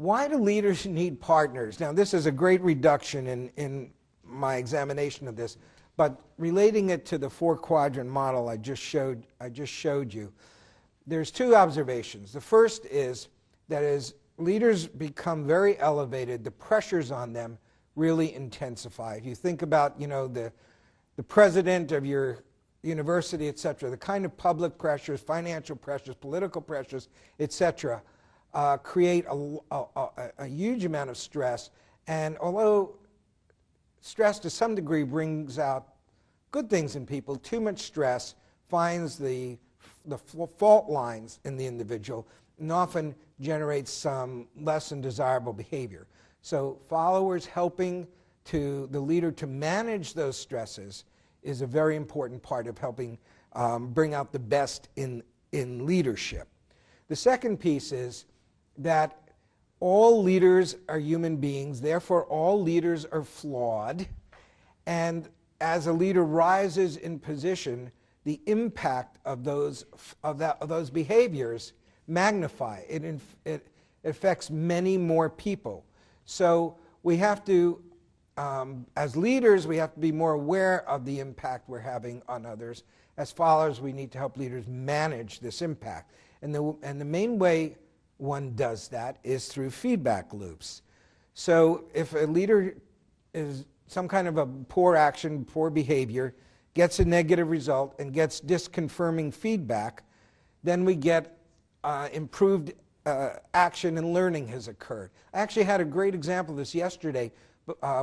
Why do leaders need partners? Now, this is a great reduction in my examination of this, but relating it to the four-quadrant model I just showed you, there's two observations. The first is that as leaders become very elevated, the pressures on them really intensify. If you think about, the president of your university, etc., the kind of public pressures, financial pressures, political pressures, etc., create a huge amount of stress. And although stress to some degree brings out good things in people, too much stress finds the fault lines in the individual and often generates some less than desirable behavior. So followers helping the leader to manage those stresses is a very important part of helping bring out the best in leadership. The second piece is that all leaders are human beings, therefore all leaders are flawed, and as a leader rises in position, the impact of those behaviors magnify. It affects many more people. So we have to, as leaders, we have to be more aware of the impact we're having on others. As followers, we need to help leaders manage this impact. And the main way one does that is through feedback loops. So if a leader is some kind of a poor action, poor behavior, gets a negative result and gets disconfirming feedback, then we get improved action and learning has occurred. I actually had a great example of this yesterday.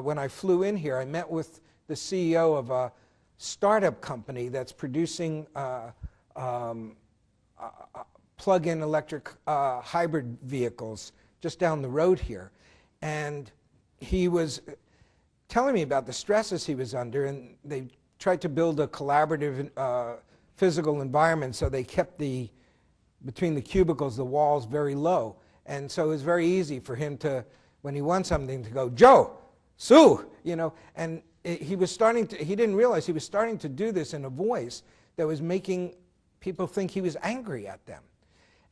When I flew in here, I met with the CEO of a startup company that's producing plug-in electric hybrid vehicles just down the road here. And he was telling me about the stresses he was under, and they tried to build a collaborative physical environment, so they kept between the cubicles, the walls very low. And so it was very easy for him to, when he wants something, to go, Joe, Sue, and he didn't realize he was starting to do this in a voice that was making people think he was angry at them.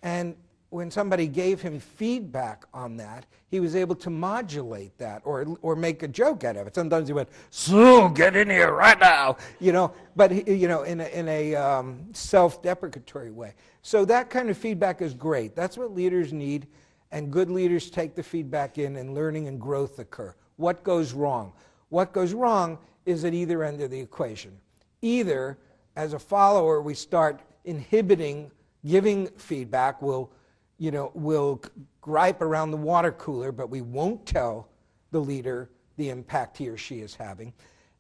And when somebody gave him feedback on that, he was able to modulate that or make a joke out of it. Sometimes he went, Sue, get in here right now, but in a self-deprecatory way. So that kind of feedback is great. That's what leaders need, and good leaders take the feedback in, and learning and growth occur. What goes wrong? What goes wrong is at either end of the equation. Either, as a follower, we start inhibiting giving feedback. We'll gripe around the water cooler, but we won't tell the leader the impact he or she is having.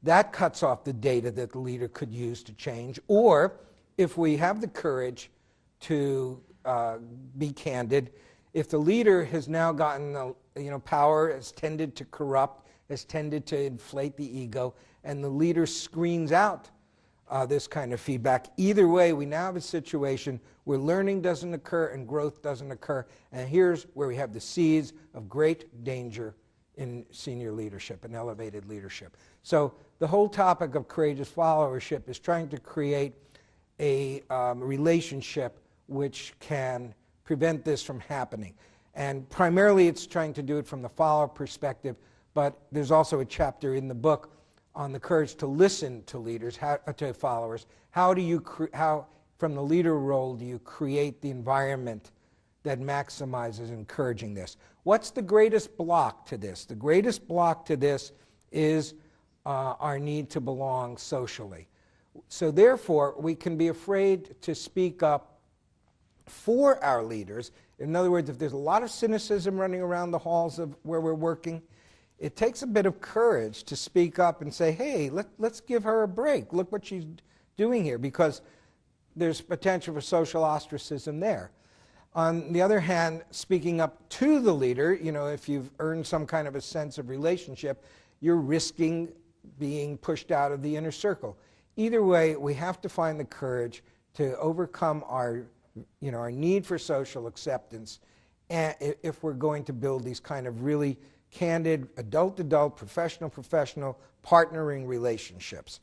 That cuts off the data that the leader could use to change. Or if we have the courage to be candid, if the leader has now gotten power, has tended to corrupt, has tended to inflate the ego, and the leader screens out this kind of feedback. Either way, we now have a situation where learning doesn't occur and growth doesn't occur. And here's where we have the seeds of great danger in senior leadership and elevated leadership. So the whole topic of courageous followership is trying to create a relationship which can prevent this from happening. And primarily it's trying to do it from the follower perspective, but there's also a chapter in the book on the courage to listen to leaders, to followers. How from the leader role do you create the environment that maximizes encouraging this? What's the greatest block to this? The greatest block to this is our need to belong socially. So therefore, we can be afraid to speak up for our leaders. In other words, if there's a lot of cynicism running around the halls of where we're working, it takes a bit of courage to speak up and say, hey, let's give her a break. Look what she's doing here, because there's potential for social ostracism there. On the other hand, speaking up to the leader, if you've earned some kind of a sense of relationship, you're risking being pushed out of the inner circle. Either way, we have to find the courage to overcome our need for social acceptance, and if we're going to build these kind of really candid, adult-adult, professional-professional partnering relationships.